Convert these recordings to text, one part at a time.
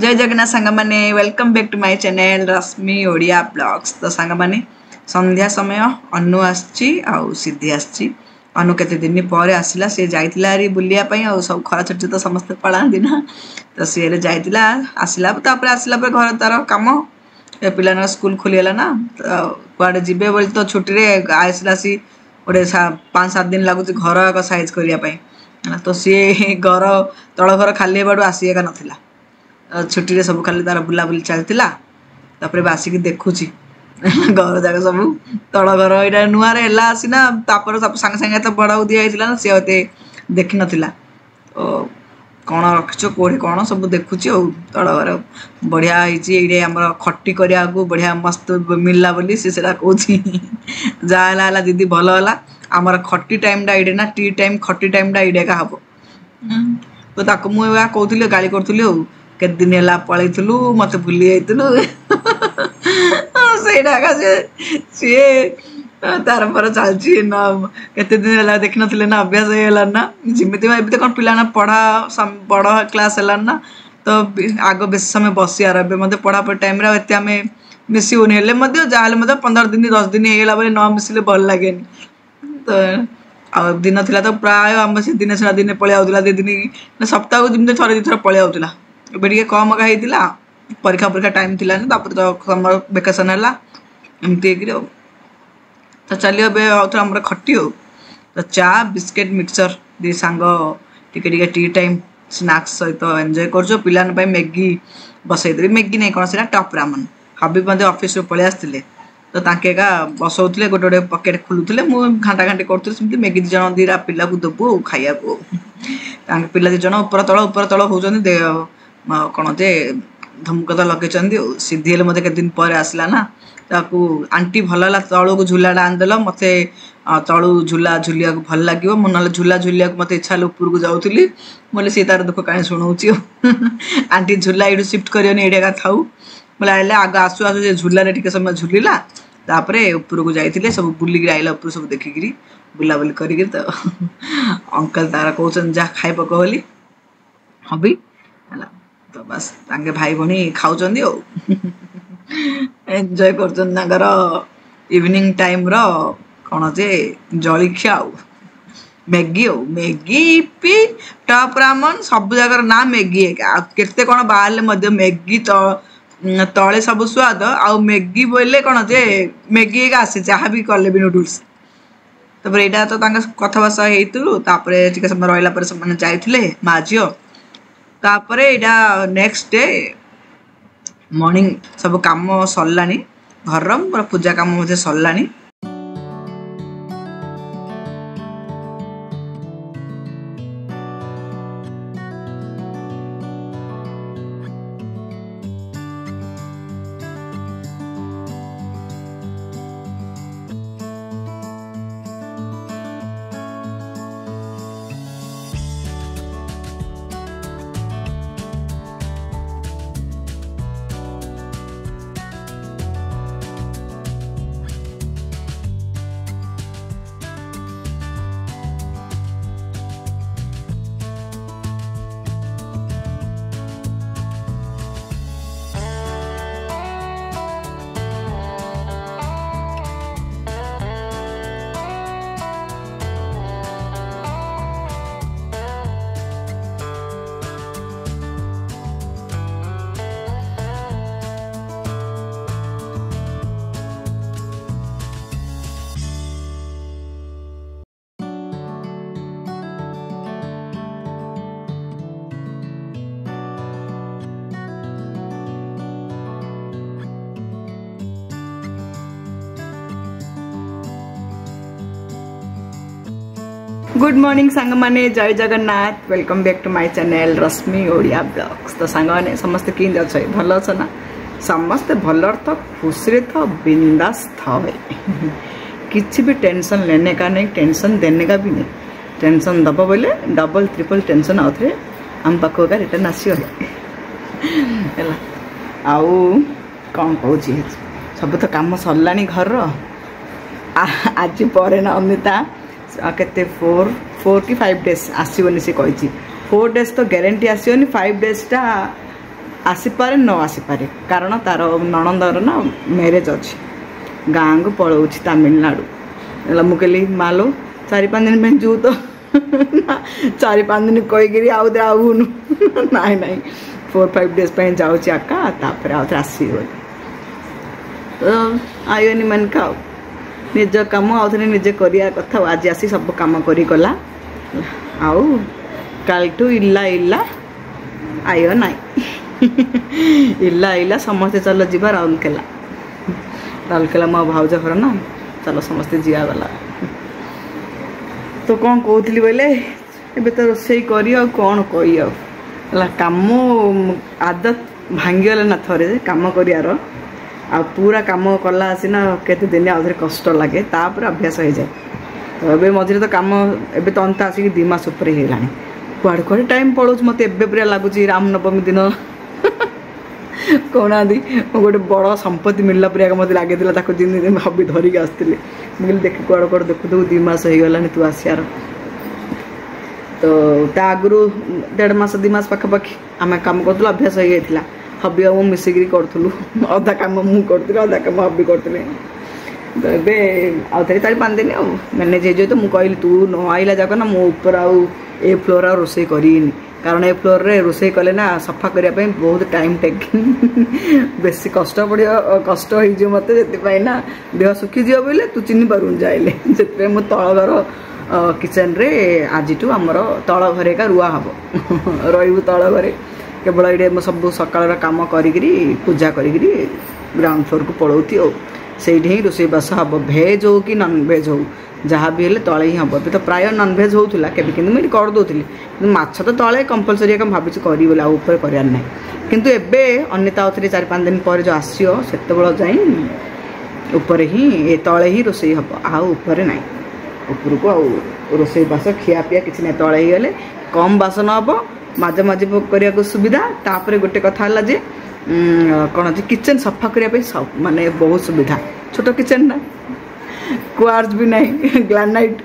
जय जगन्नाथ सांग मैंने welcome back to my channel Rashmi Odia blogs. तो सांग मैंने संध्या समय अनु आसी सिद्धि आसी अनु केते दिन पर आसला सी जाइतिला बुलिया पई आ सब खरा छुट्टी तो समस्त पळांदी ना तो सी जाइतिला आसला तापर आसला पर घर तार काम पिलाना स्कूल खोलीगला ना तो कुआडे जिबे बोली तो छुट्टी रे आसला सी गोटे 5-7 दिन लगुच घर एक साइज करिया पई तो सी घर तल घर खाली बाडू आसी एका नथिला छुट्टी रे सब खाली तार बुला बुली चलतिला तापर आसिक देखुची घर जाक सब तल घर एटा नुआ रे हला आसीना तापर सब संग संग तो बड़ाऊ दिया आइतिला ना से होते देखि नथिला तो कौन रखिछ कोड़ी कौन सब देखुची ओ तल घर बढ़िया हिची एडे हमर खट्टी करिया को बढ़िया मस्त मिलला बोली से सेला कहूची जा हला दीदी भलो हला हमर खट्टी टाइम डा एडे ना टी टाइम खट्टी टाइम डा एडे का हबो तो ताको मु या कहउतिले गाली करथुले ओ के दिन हला पळैथुलु मते भूली जाइतुलु सेडा का से तार पर चलची न केते दिन हला देख नथिले ना अभ्यास हेला ना जिमिति एबे कोन पिला ना पढ़ा बड़ क्लास हेला ना तो आगो बेस समय बसी आर एबे मते पढ़ा पर टाइम रे एते हमें मिसी होने हेले मते जाले मते 15 दिन 10 दिन हेला बले न मिसिले भल लागेनी तो आ दिन थिला तो प्राय हम से दिन से दिन पळे आउतला दे दिन सप्ताह को जिमते थोड़े दिन पळे आउतला एबे टिके कम का हेतिला परीक्षा परीक्षा टाइम थिला ना तापर तो समर वेकेशन हला एमती एकरे तो चलियो बे आउत हमर खट्टी हो तो चा बिस्किट मिक्सचर दे सांग टिके टिके टी टाइम स्नैक्स सहित एंजॉय करजो पिलान पई मैगी बसै देबी मैगी नै कोन सेना टॉप रामन हबी मते ऑफिस रो पळे आस्तिले तो ताके का बसौतले गोटे गोटे पकेट खुलुतले मु घंटा घंटे करतले सिमती मैगी जण दीरा पिला को दबो खाइया को ताके पिला दि जण ऊपर तळ होजन दे कोन जे धमक तो लगे सिद्धि हेले मते के दिन पर आसला ना ताकू आंटी भलला तळो को झूलाडा आंदल मते तळू झूला झुलिया को भल लागिवो मन नले झूला झुलिया को मते इच्छा ऊपर को जाउतली मोले से तार दुख काहे सुनौची आंटी झूला इडू शिफ्ट करियोनी एडे का थाउ मोले आले आग आसु आसु जे झूला रे टिके समय झुलिला तापरे ऊपर को जाइतिले सब बुली गिर आइला ऊपर सब देखि गिरी बुला बुली करि गिर तो अंकल तारा कहउछन जा खाइ पक होली हबी हला तो बस तांगे भाई बणी खाउचंदी ओ एन्जॉय करचन नागर इवनिंग टाइम रो कोन जे जळिखिया मैगी पी टॉप रामन सब जगह ना मैगी केते कोन बाहले मध्य मैगी तो तळे सब स्वाद आ मैगी बोले कोन जे मैगी का आसे जहा भी करले भी नूडल्स तब एटा तो तांगा कथा भाषा हेतु तापरे टिके समय रहला पर सब माने जाइथिले माजियो तापरे एटा नेक्स्ट डे मॉर्निंग सब काम सरलानी घर पूरा पूजा काम मुझे सरलानी गुड मॉर्निंग सांग माने जय Jagannath welcome back to my channel Rashmi Odia blogs. तो सांग माने समस्त किन अच्छे भल अछ ना समस्त भल तो खुशी तो बिंदास थे किसी भी टेंशन लेने का नहीं टेंशन देने का भी नहीं टेंशन दब बोले डबल ट्रिपल टेंशन आउे आम पाखा रिटर्न आसो आउ कौन कौच सब तो कम सरला घर आज पर ना अमिता केते 4 कि 5 डेज आसोनी से कही 4 डेज तो ग्यारंटी आसोनी 5 डेज टा आसीपे न आसीपे कारण तार नणंदर ना मैरेज अच्छी गाँ को पलाऊँ तमिलनाडु मुझे कहली मालो 4-5 दिन में जू तो 4-5 दिन कहीकि आउनु नाई नाई 4-5 डेज जाऊँ आका तापर आउ थे आस तो आईनी मन का निज कम आउ थे निजे करिया कथा आज आसी सब कम करी गला आउ कालठू इला इला आयो नाई इला इला समस्ते चल जा राउरकेला राउरकेला मो भाउज घर ना चलो समस्ते जिया गला तो कौन कहती बोले ए तो रोसे करी कौन कही कम आदत भांगीगला ना थे कम कर पूरा कम कला आसीना केते दिन आउे कष्ट लगे तापर अभ्यास हो जाए तो ये मझे तो कम एबे तो अंत आसिक 2 मास ऊपर होगा कुआड़े कुआड़े टाइम पड़ो मत एवं लगुच रामनवमी दिन कहना गोटे बड़ संपत्ति मिलला पर मत लगे दिन हबी धरिक आसती मुझे देख कुआड़ कुआड़ देखु 2 मास हो गलानी तू आसार तो आगु 1.5 मास 2 मास पाखापाखि आम कम करूँ अभ्यास हो जाता हबी आ मिसिकी करूँ अधा कम मुझे करी अधा कम हबी करी तो ये आउ थे 4-5 दिन मैनेज हो तो मुझे कहली तू न आइला जाक ना मो ऊपर ए फ्लोर आ रोसे करीनी कारण ए फ्लोर रे रोसे कले ना सफा करने बहुत टाइम टेकिंग बेसी कष्ट पड़ो कष्ट हो मत से ना देह सुखीजी बोले तू चिन्ह पारू जाइले से मो तल घर किचन रे आज आमर तल घरे का रुआ हम रू तल घरे केवल ये सब सकाल कम करी पूजा करी ग्राउंड फ्लोर को पलाऊती से ही रोसे बास हम भेज हो कि नन भेज हो जहाँ भी तले ही हम तो प्राय नन भेज होता कि मुझे करदे माछ तो तले कंपलसरी भावी करी ऊपर करार ना किंतु एबे अन्यता आउ 4-5 दिन पर जो आसो से जाए ऊपर ही तले ही रोसे हम आउे ना ऊपर को रोसे बास खिया पिया किसी ना तले ही गले कम बासन हम माझे माझे करने को सुविधा तापर गोटे कथा है जे कौन किचन सफा करने सब माने बहुत सुविधा छोट किचन ना क्वार्स भी नहीं ग्लानाइट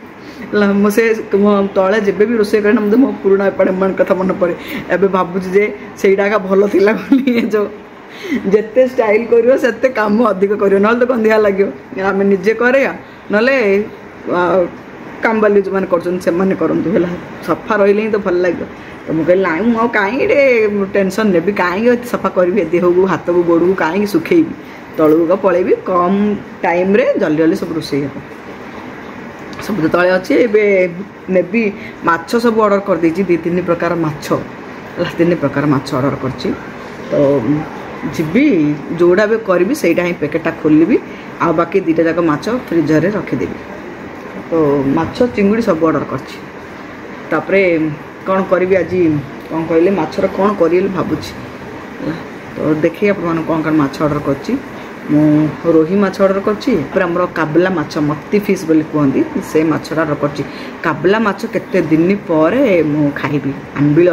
मुझे तले जब भी रोसे कर मतलब मो पुराना एपटे मन कथा मन पड़े एबे भावुँ जे सेटा भल थिला जो जिते स्टाइल कर से कम अधिक कर ना तो गंधिया लगे आम निजे करे ना काम बाली जो मैंने कर सफा रही तो भल लगे तो मुझे कहली ना मुझे कहीं टेंशन नेबी कहीं सफा करी देह को हाथ को गोड़ को कहीं सुखेबी तलू पलैबी कम टाइम रे जल्दी जल्दी सब रोसे सब तो तले अच्छे नेबी माछ सब ऑर्डर कर देछि 2-3 प्रकार माछ 3 प्रकार माछ ऑर्डर करछि तो जीबी जोड़ा भी करी सेटा ही पैकेटा खोलबी आ बाकी 2टा जाक माछ फ्रीजर रे रखिदेवी तो माछ चिंगुड़ी सब ऑर्डर करछि तापरे कौन करी आज कौन कहले माछर कौन करी भावुची तो देखिए आप कौन कौन माछ ऑर्डर करछि मु रोही माछ ऑर्डर करछि आमर काबला माछ मत्ती फिश बोली कहती से माछ ऑर्डर करछि काबला माछ केते दिन पर मु खाइबी आंबिल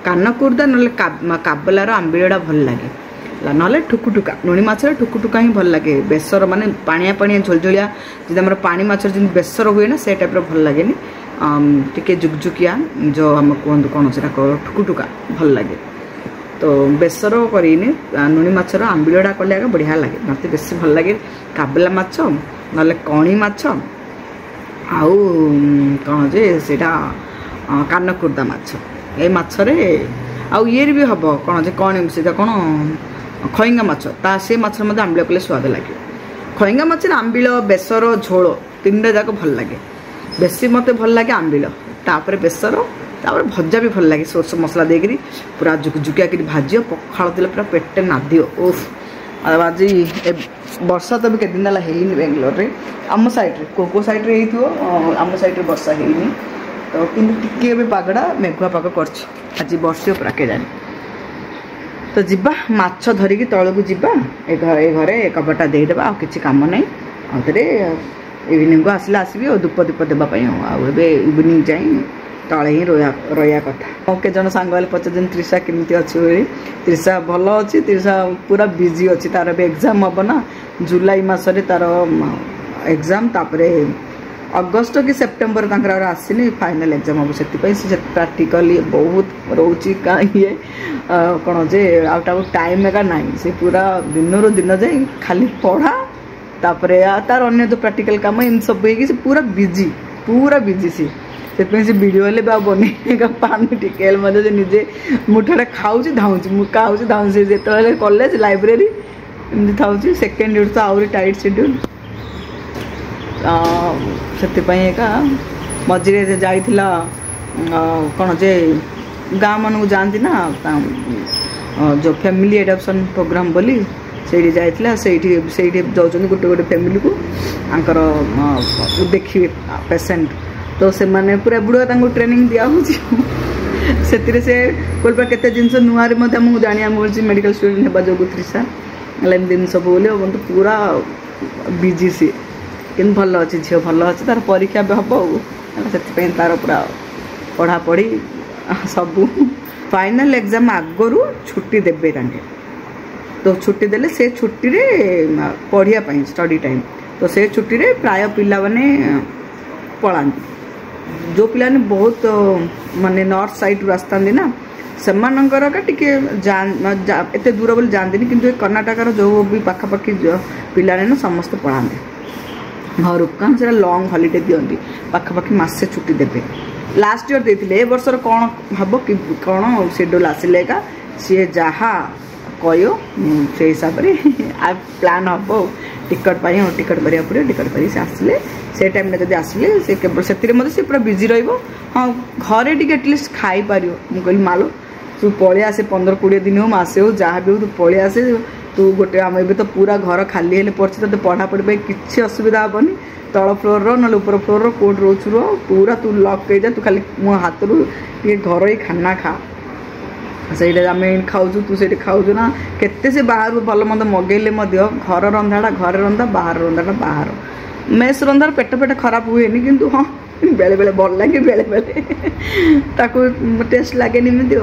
कानकुर्दा ना काबलार आंबिलटा भल लगे ना ठुकुटुका लुणी माछ ठुकुटुका ही भल लगे बेसर माने पानिया पानिया झोलझोलिया जब पानी माछ जमी बेसर हुए ना से टाइप भल लगे टिके जुकजुकिया जो आम कहतु कौन से ठुकुटुका भल लगे तो बेसर करनी लुणी माछर आंबिलटा कले आगे बढ़िया लगे मत बेस भल लगे काबला माछ ना कणी माछ आउ कौन जे सेटा कानकुर्दा माछ ए माछरे आउ ये भी हम कौन जे कौन से कौन खईंगा माछ ता से माछर मध्य आंबिल कले स्वाद लगे खईंगा माछ आंबिल बेसर झोल 3टा जाक भल लगे बेसी मत भल लगे आंबिल तापर बेसर तापर भजा भी भल लगे सोर्स मसला देकरी पूरा जुकजुकिया कर भाज पखाड़ देले पूरा पेटे नादियो ओफ आज वर्षा तो भी केत दिन है बेंगलोर रे आम साइड को साइड रे आम साइड रे वर्षा है तो कि पागड़ा मेघुआ पाग कर आज वर्षे पूरा के जानी तो जीवा माछ धरिकी तलू जीवा ए घरे कबरटा देदेबा आ किसी कम ना आउे इवनिंग को आसला आसबि और धूप दीप देवाई आए इवनिंग जाए तले ही रहा कथा के जन सांग वाले पचार त्रिषा केमती अच्छी त्रिषा भल अच्छी त्रिषा पूरा बिजी अच्छी तार भी एग्जाम हम ना जुलाई मसरे तार एग्जाम तापरे अगस्ट कि सेप्टेम्बर तक आसनी फाइनाल एग्जाम हम से प्राक्टिकली बहुत रोचे ये कौन जे आउटा टाइम एका ना से पूरा दिन रू दिन जाए खाली पढ़ा तापर तार अन्य जो प्राक्टिकल काम इन सब से पूरा बिजी सी से वीडियो हेल्ले बन पानी टिकेल मजे निजे मुठाटे खाऊँ धाऊँ खाऊँ धाऊँ जो कॉलेज लाइब्रेरी एमती था सेकेंड इयर तो आहरी टाइट शेड्यूल से मझे जाइला कौन जे गाँ मानू जाती ना जो फैमिली एडॉप्शन प्रोग्राम बोली से जाइला से जाऊँ गोटे गोटे फैमिली को आंकर देखिए पेसेंट तो से माने पूरा बुढ़ा ट्रेनिंग दिया से कोल्पा केते जिनस नुआ आमको जाना मिली मेडिकल स्टूडेंट होगा जो तृषा दिन सब बोले तो पूरा बिजी सी कि भल अच्छी झील भल अच्छे तार परीक्षा भी हम से तार पूरा पढ़ापढ़ी सबू फाइनल एग्जाम आगरू छुट्टी देवे तो छुट्टी देले से छुट्टी रे पढ़िया स्टडी टाइम तो से छुट्टी रे प्राय पिला माने पलांती जो पिला ने बहुत माने नॉर्थ साइड रास्ता ना सेमानंकर का टिके एते दूर बोली जानते किंतु कर्णाटक जो भी पाखापाखि पिला ने ना समस्त पढ़ाते घर कौन से लंग हॉलीडे दिखती पाखापाखि मासे छुट्टी देते लास्ट ईयर देते ए वर्षर कौन हम कि कौन शेड्यूल आसिले का सी जहा कहो से हिसाब से प्लान हम टिकट पाई टिकट करा पड़े टिकट कर आसिले से टाइम जब आसिले से केवल से पूरा बिजी रही हाँ घरे टी एटलिस्ट खाई पार मुझे मालो तू पलि आसे 15-20 दिन हो मासे हो जहाँ भी हो तू पलि आसे तू गोटे आम ए तो पूरा घर खाली हेल्ले पड़े तो पढ़ापढ़ी किसी असुविधा हेनी तल फ्लोर ना ऊपर फ्लोर कोड रोच रो पूरा तू लक जा तू खाली मो हाथ रू टे घर ही खाना खा से आम खाऊ तू से खाऊ ना केते से बाहर भल मंद मगेले घर रंधाटा घर रंधा बाहर रंधाटा बाहर मेस रंधार पेट पेट खराब हुए किंतु हाँ बेले बेले भल लगे बेले बेले टेस्ट लगे निमती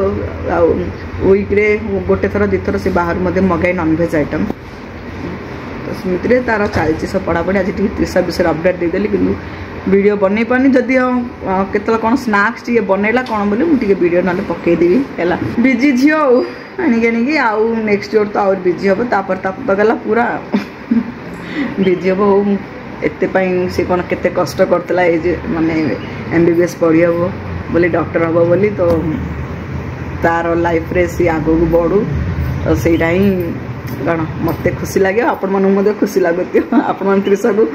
वीक्रे गोटे थर दुथर से बाहर मगाई नॉनभेज आइटम तो स्मृति तार चलती सब पढ़ापढ़ी आज तृषा विषय अपडेट देदेली कि वीडियो बन पानी जदि केत कौन स्नाक्स टे बनैला कौन बोले मुझे वीडियो ना पकईदेवी है बिजी झी आनिकी आउ नेक्स्ट ईयर तो आउर बिजी हम तो गला पूरा बिजी हम एते से कौन केते कष्ट करतला ए माने MBBS पढ़ी हम बोली डॉक्टर हम बोली तो तार लाइफ रे सी आगो को बढ़ू तो सहीटा ही कौन मत खुशी लगे आपण मन खुशी लगुत आपण मन तृषा को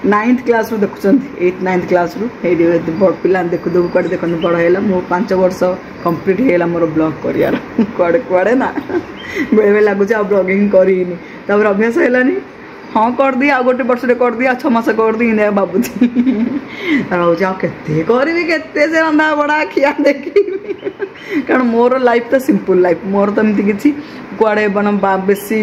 9th क्लास रू देखुं 8th 9th क्लास रू पिला देखु देखु कड़े देखते बड़ है मो 5 वर्ष कंप्लीट होगा मोर ब्लॉग कर कड़े कड़े ना बेले बेले लगुच आ ब्लॉगिंग करीनी तापर अभ्यास है हाँ कर दी आ गोटे वर्ष कर दी 6 मास कर दी इन बाबूजी रोज आते करी से रंधा बड़ा खिया देखी कारण मोर लाइफ तो सिंपल लाइफ मोर तो एमती किसी कुआड़े बेसी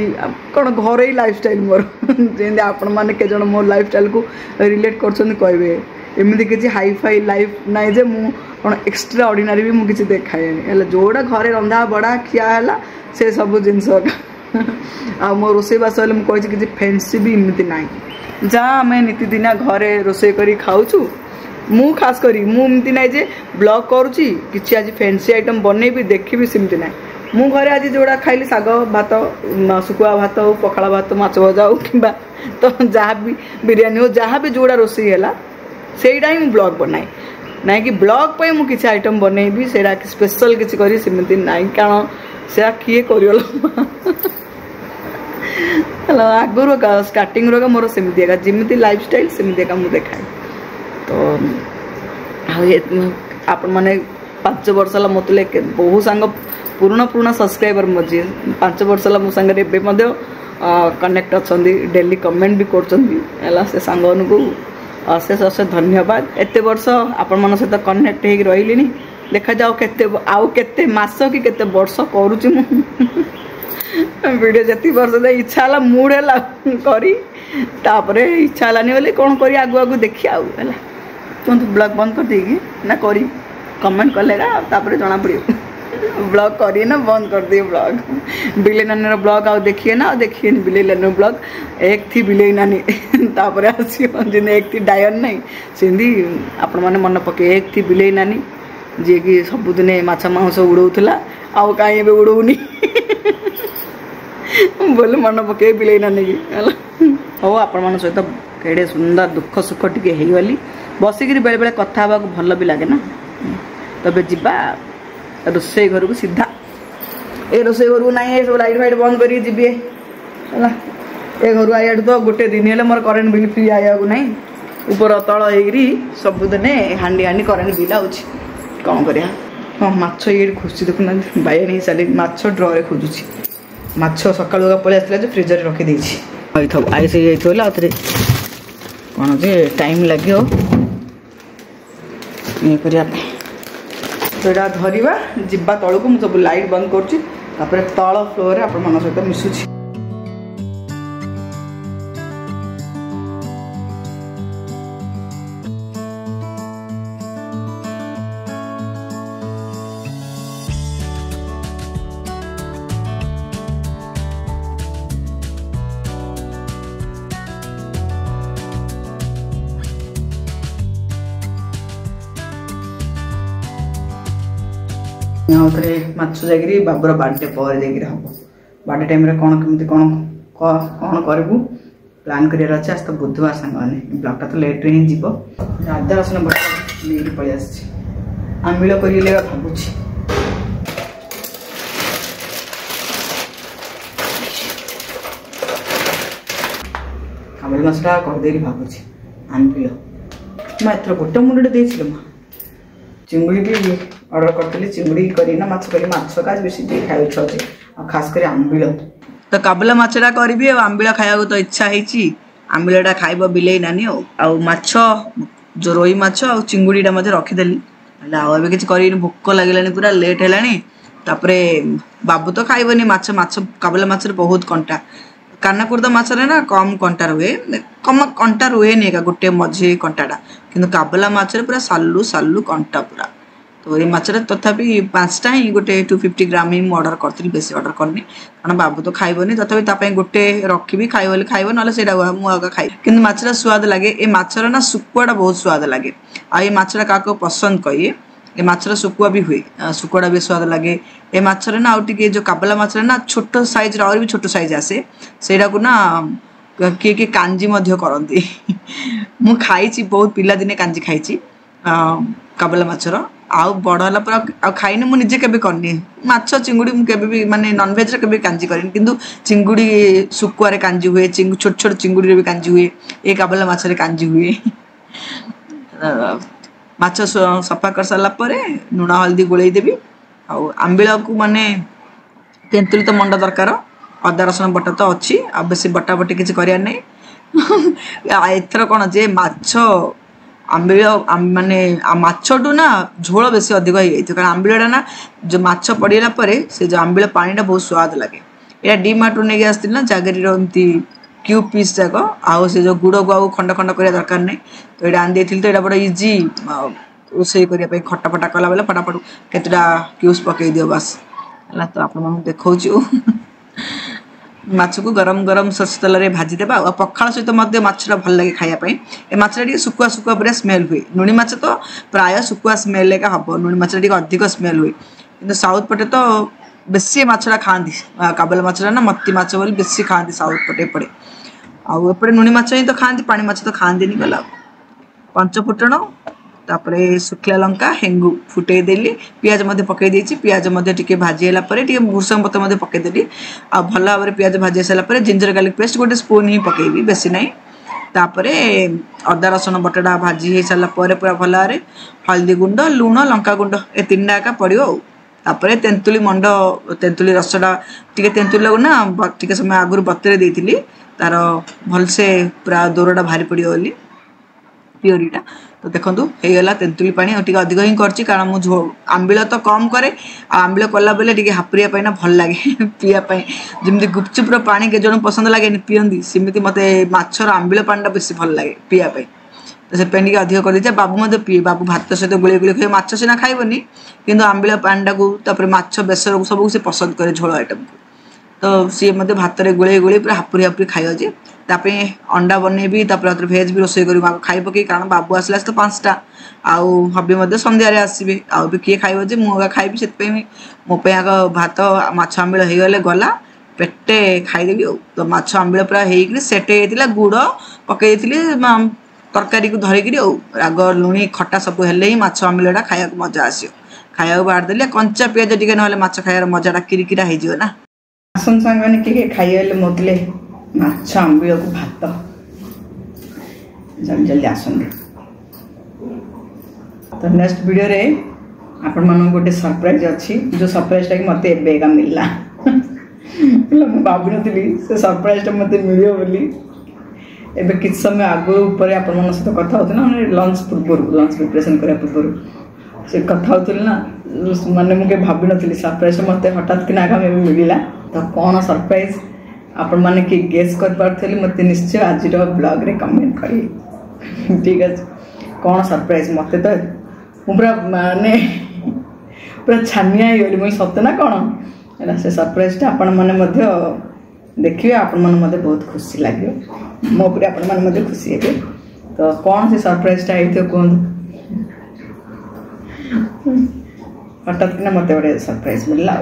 कौन घर ही लाइफ स्टाइल मोर जमी आपण मैंने के जन मोर लाइफ स्टाइल को रिलेट करेंगे एमती किसी हाई फाई लाइफ ना जे मु कौन एक्सट्रा ऑर्डिनरी भी मुझे देखाए जोड़ा घरे रंधा बड़ा खिया है से सब जिनस आ मो रोसईबास मुझे किसी फैंसी भी इमती ना जहाँ आम नीतिदिना घरे रोसे कर खाऊँ मु खास करी मुझे ना जे ब्लॉग करुच्ची कि आज फैंसी आइटम बनईबी देखी सेमती ना मु घरे आज जोड़ा खाइली साग भात सुकुआ भात हो पखाला भात माछ भजा हो कि तो जहाँ भी बिरियानी हो जहाँ भी जोड़ा रोसई है सेटा ही ब्लॉग बनाए ना कि ब्लॉग पे मुझे किसी आइटम बनईबी से स्पेशल किसी करी सेमती ना कारण से किए कर आगुर स्टार्टिंग रो मोर सेमती जमी लाइफ स्टाइल सेमती मुझे देखाए तो आपण मैंने 5 वर्ष है मतलब बहु सांग पुराना सब्सक्राइबर मझे 5 वर्ष है मो सांगे कनेक्ट अच्छा डेली कमेंट भी कर से सांग को अशेष अशेष धन्यवाद एत वर्ष आपण मन सहित कनेक्ट हो रही देखा जाओ केते मास कि केते वर्ष करुच्ची वीडियो जी वर्ष इच्छा है मूड है करी तापर इच्छा है बोले कौन करी आगु आगु देखी आउ है ब्लॉग बंद कर देगी ना करी कमेंट कले तापर जना पड़े ब्लॉग करिए ना, बंद कर दिए ब्लॉग। बिले नानी ब्लॉग आउ देखिए ना, देखिए बिले नानी ब्लॉग। एक थी बिले नानी तापर आसियो जिन एक थी डायन नहीं सेंदी आपण माने मन पके एक थी बिले नानी जे कि सबुदिने माछ मांस उड़ौथला आउ काई बे उड़ौनी बोले मन पके बिले नानी की हो। आपण मान सहित केड़े सुंदर दुख सुख टिके हेई वाली बसिक बेले बेले कथा हवा भल भी लगे ना। तबे जिबा रोसई घर को सीधा ए रोसई घर को नहीं सब लाइट फाइट बंद कर जी है ए घर आया तो गोटे दिन है मोर करेन्ट बिल फ्री आया को नहीं ऊपर तल हो सबुदिने हांडी हांडी करेन्ट बिल आउची कौन करिया। हाँ माछ ये खोजी देखुना बाय नहीं सारी माछ ड्रॉ खोजुची माछ सकाल पलि आसला फ्रिजर रखी देछि आइस थे कौन जे टाइम लगे ये करिया तो यहाँ धरवा जिबा तल को सब लाइट बंद कर तल फ्लोर आप सहित मिसुची। यहाँ थे माछ जाकि बाबूर बर्थडे पर हम बर्थडे टाइम कौन कमी कौन कौन करूँ प्लां कर आज तो बुधवार सांगे ब्लॉगटा तो लेट्रे ही जीव आधा रसन बटा नहीं पलि आस आमिल कर भावुँ आमिल मसला करदे भावुँ आमिल मैं एथर गोटे मुंडे देती चिंगुड़ी भी ऑर्डर करती चिंगुड़ी करना माछ करी माछ का बेसी खाई इच्छा अच्छे खास कर आंबिल तो काबुला माछटा करी आंबिल खाया तो इच्छा है आंबिलटा खाइब बिले नानी माछ जो रोई माछ आ चिंगुड़ीटा मत रखीदेली आउ किसी कर भोक लगे पूरा लेट है बाबू तो खाइबनी माछ माछ काबुला माछ बहुत कंटा कानाकुर्दा माछरे ना कम कंटा रुए कम कंटा रुए नहीं का गोटे मझी कंटाटा किंतु काबुला माछरे पूरा सालू सालू कंटा पूरा तो ये माछरे तथापि 5टा ही गोटे 250 ग्राम ही ऑर्डर करती बेसी ऑर्डर करनी कारण बाबू तो खाइबनी तथापि गोटे रखी खाइब खाइब ना से मुझे खाइ कि माछरा स्वाद लगे ए माछर ना सुकुआटा बहुत स्वाद लगे आ ये माछरा क्या पसंद कहिए ए माछर सुकुआ भी हुए सुकुआटा भी स्वाद लगे ए माछरे ना आउटे जो काबुला माछरे ना छोट साइज और भी छोट साइज आसे सेटा को ना किए किए कांजी करती मु खाई बहुत पिला दिने कांजी खाई काबुला माछर आउ बड़ है पर खाइनी मुझे केबे करनी माछ चिंगुड़ी मुझे माने नॉनवेज रे केबे कांजी करनी किंतु चिंगुड़ी सुकुआरे कांजी हुए छोट छोट चिंगुड़ी रे भी कांजी हुए ए काबुला माछ रे कांजी हुए माछ सफा कर सारा पर लुण हल्दी गोलई देवी आंबिल को माने तेंतुली तो मंडा दरकार अदा रसुण बटा तो अच्छी आ बेसी बटा बटी किसी करार नहीं एथर कौन जे माछ आंबिल माने माछटू ना झोल बेसी अधिक हो गई कारण आंबिलटा ना जो माछ पड़ेगा से जो आंबिल पानीटा बहुत स्वाद लगे यहाँ डीमार्ट नहीं आसती ना जागरी एमती क्यूब पीस जाक आउ से जो गुड़ को आउ खंड खंड करा दरकार नहीं तो ये आनी तो यहाँ बड़ा इजी रोसे करने खटा फटा कला बेले फटाफट केतटा क्यूब्स पकई दियो बस है तो आप देखा माछ को गरम गरम सरसों तेल में भाजीदेवा और पखाल सहित माछटा भल लगे खायापी ए माछटा सुकुआ सुकुआ पूरा स्मेल हुए नुणी माछ तो प्राय सुकुआ स्मेल लेका हम नुणी माछटा अधिक स्मेल हुए कि साउथ पटे तो बेसी माछटा खाती काबुला माछटा ना मत्ती माछ बोली बेसी खाती साउथ पटे एपटे आउपटे नुणी माछ ही तो खाती पानी माछ तो खाती गला पंच फुटण तापरे सुखला लंका हेंगु फुटे देली पियाज मध्य पकई देछि पियाज मध्य टिके भाजी होला परे टिके भूसंग पत्र मध्य पकई देली आ भल भाव पियाज भाजी सारा परे जिंजर गार्लिक पेस्ट गोटे स्पून ही पकेबी बेसी नहीं तापरे अदा रसुण बटाटा भाजी हो सारा पर पूरा भल भाव हल्दी गुंड लुण लंका गुंड ए तीनटा एका पड़ो तापरे तेंतुली मंड तेंतुली रसटा टिके तेंतुली को ना टिके समय आगुरी बतरे देइथिली तार भलसे पूरा दोरटा भारी पड़ो बोली प्योरीटा तो देखो होगा तेंतुली पानी और अधिक ही करची कारण मुझे आंबिल तो कम करे आंबिल कला बेले टी हापुरिया ना भल लगे पीवाई जमी गुपचुप्र पानी के जन पसंद लगे पीअती सेमती मत माछर आंबिल पानी बेस भल लगे पीवाई तो से अधिक कर देता बाबू मत पीए बाबू भात सहित गोले गोले खाए माछ सीना खाइबनी किंतु आंबिल पानी टाक माछ बेसर सब से पसंद करे झोल आइटम को तो सी मत भात में गोले गोले पूरा हापुरी हापुरी खाइए जे अंडा बनैबी भेज भी रोसे कर खाई पकई कारण बाबू आसला तो 5टा आउ हबी सन्धारे आसबे आउ भी किए खाइब जे मुझे खाइबी से मोप आग भात माछ आंबिल हो गले गला पेटे खाईदेवी तो माछ आंबिल पूरा हो सेट होता गुड़ पकई तरकारी को धरिकी राग लुणी खटा सब हेल्ले ही माछ आंबिलटा खाया मजा आसो खाया बाहरदेले कंचा पियाज टे ना माछ खायार मजाटा किरिकिरा हो ना आसन सांग मैंने किए खाइले मोतले माछ आंबिल को भात जल्दी जल्दी आसन तो नेक्स्ट वीडियो रे आपण मन गोटे सरप्राइज अच्छी जो सरप्राइज टा मत एका मिलला भाभी नी से सरप्राइज मत मिले बोली एबे किछ समय आगु ऊपर आपण मन सहित कथा होत ना लंच पूर्व लंच प्रिपरेशन करा पूर्व से कथा होत ना माने मुके भाभी नी सरप्राइज मत हठात कि आगा में मिलला तो कौन सरप्राइज आपण माने कि गेस कर पारथली मत निश्चय आज ब्लॉग रे कमेंट करी ठीक है कौन सरप्राइज मत तो पूरा माने पूरा छानिया गली मुझे सत्य ना कौन है से सरप्राइजटा आपण मैंने देखिए आपण मैंने बहुत खुशी लगे मो पूरे आपण मैंने खुशी है तो कौन से सरप्राइजटा कहूँ हठात कि मत गोटे सरप्राइज मिलला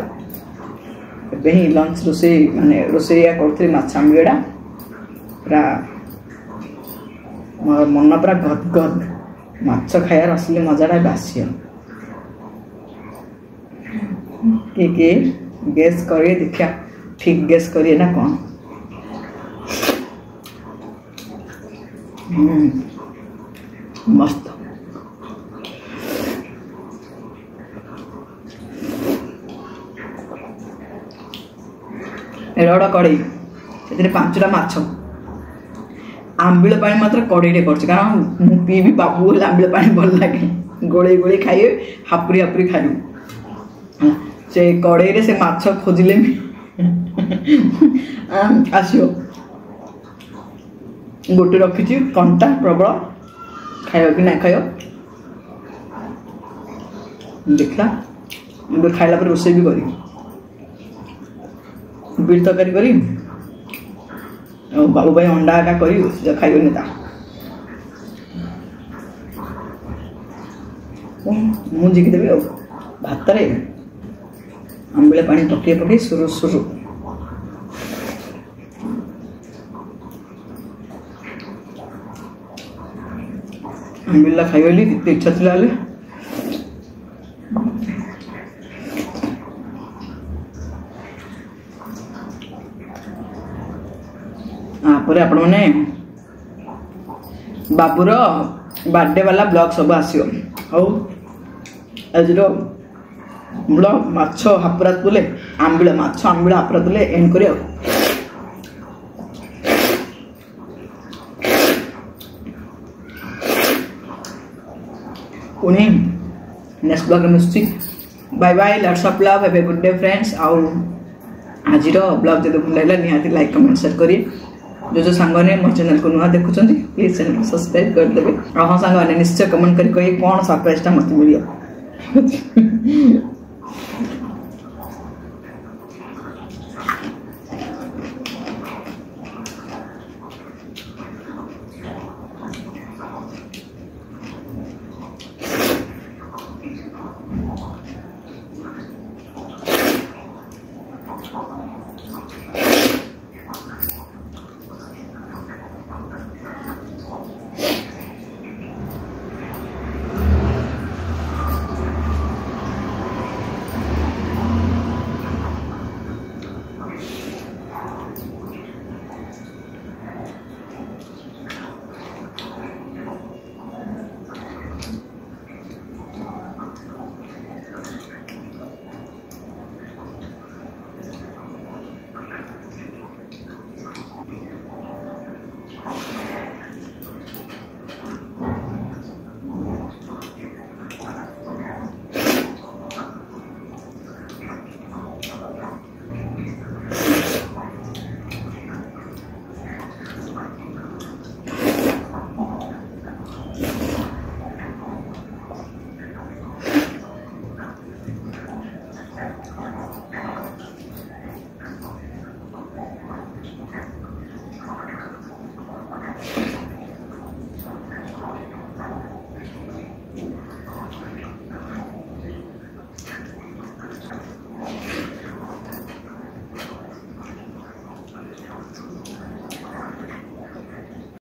ही लंच रोसे माने रोसैया करी माछ आंबिलटा पूरा मोर मन पूरा गद गद माछ खायार असली मजाटा बासी किए गेस करिए देखिया ठीक गेस करिए ना कौन मस्त एड़ा कड़े से 5टा माछ आंबिल पानी मात्र कड़े कर कारण मु पीबी बाबू आंबिल पानी भल लगे गोले गोले खाइए हापुरी हापुरी खाइबे से कड़े से माछ खोजिले आसो गोटे रखी कंटा प्रबल खाइब कि ना खाइब देखला खाइला पर रोसे भी करी बिल तरकारी करी बाबू भाई अंडा एका करी खाइबनी ता मुझे जिकीदेवी भात रे आंबिल पानी पकई पकई सुरु सुरु आंबिल खाइबली इच्छा थी पर आपण मैंने बाबूर बर्थडे वाला ब्लॉग सब आसो आज ब्लॉग माछ हापुरात बोले आंबिल माछ आंबिल हापुरात बोले एंड कर पुणी नेक्स्ट ब्लॉग मिलूँ bye bye lots of love have a good day friends आउ आज ब्लॉग जब भल लगा निहाती लाइक कमेंट शेयर करिए जो सांग ने मो चैनल को नुआ देखुं प्लीज चैनल को सब्सक्राइब करदेवे और हाँ सांग निश्चय कमेंट करी कही कौन सरप्राइजटा मत मिल